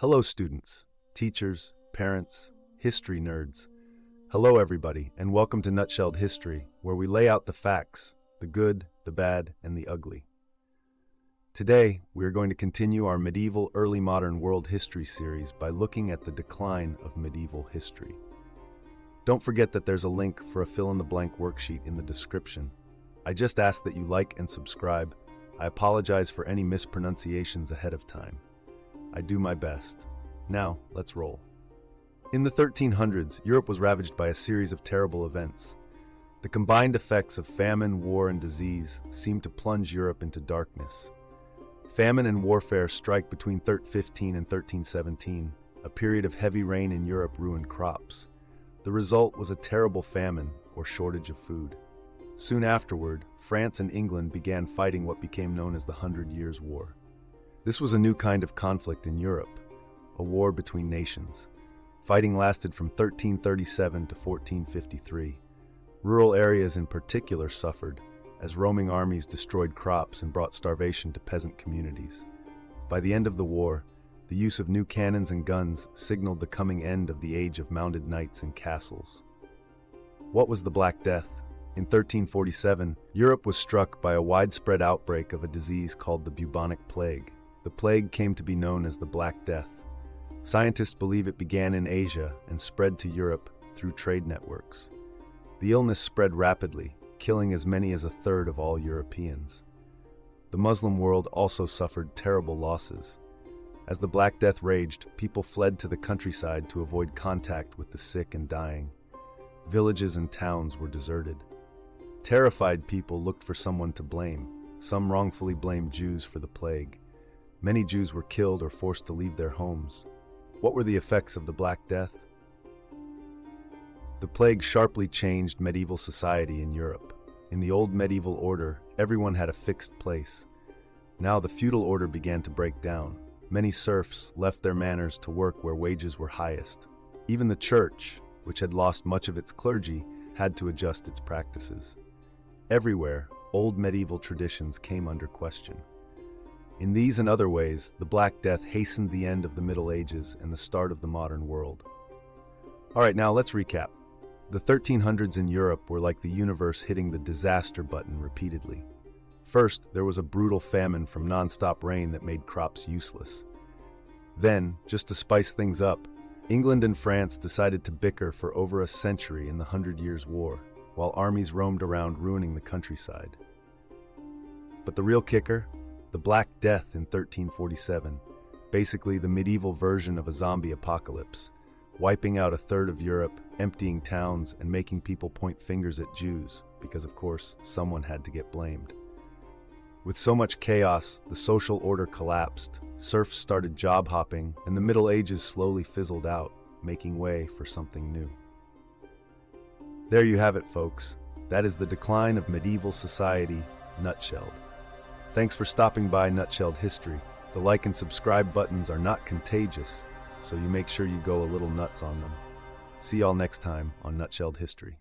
Hello students, teachers, parents, history nerds. Hello everybody, and welcome to Nutshelled History, where we lay out the facts, the good, the bad, and the ugly. Today, we are going to continue our medieval early modern world history series by looking at the decline of medieval history. Don't forget that there's a link for a fill-in-the-blank worksheet in the description. I just ask that you like and subscribe. I apologize for any mispronunciations ahead of time. I do my best. Now, let's roll. In the 1300s, Europe was ravaged by a series of terrible events. The combined effects of famine, war, and disease seemed to plunge Europe into darkness. Famine and warfare strike between 1315 and 1317. A period of heavy rain in Europe ruined crops. The result was a terrible famine, or shortage of food. Soon afterward, France and England began fighting what became known as the 100 Years' War. This was a new kind of conflict in Europe, a war between nations. Fighting lasted from 1337 to 1453. Rural areas in particular suffered, as roaming armies destroyed crops and brought starvation to peasant communities. By the end of the war, the use of new cannons and guns signaled the coming end of the age of mounted knights and castles. What was the Black Death? In 1347, Europe was struck by a widespread outbreak of a disease called the bubonic plague. The plague came to be known as the Black Death. Scientists believe it began in Asia and spread to Europe through trade networks. The illness spread rapidly, killing as many as a third of all Europeans. The Muslim world also suffered terrible losses. As the Black Death raged, people fled to the countryside to avoid contact with the sick and dying. Villages and towns were deserted. Terrified people looked for someone to blame. Some wrongfully blamed Jews for the plague. Many Jews were killed or forced to leave their homes. What were the effects of the Black Death? The plague sharply changed medieval society in Europe. In the old medieval order, everyone had a fixed place. Now the feudal order began to break down. Many serfs left their manors to work where wages were highest. Even the church, which had lost much of its clergy, had to adjust its practices. Everywhere, old medieval traditions came under question. In these and other ways, the Black Death hastened the end of the Middle Ages and the start of the modern world. Alright, now let's recap. The 1300s in Europe were like the universe hitting the disaster button repeatedly. First, there was a brutal famine from non-stop rain that made crops useless. Then, just to spice things up, England and France decided to bicker for over a century in the 100 Years' War, while armies roamed around ruining the countryside. But the real kicker? The Black Death in 1347, basically the medieval version of a zombie apocalypse, wiping out a third of Europe, emptying towns, and making people point fingers at Jews, because of course, someone had to get blamed. With so much chaos, the social order collapsed, serfs started job hopping, and the Middle Ages slowly fizzled out, making way for something new. There you have it, folks. That is the decline of medieval society, nutshelled. Thanks for stopping by Nutshelled History. The like and subscribe buttons are not contagious, so you make sure you go a little nuts on them. See y'all next time on Nutshelled History.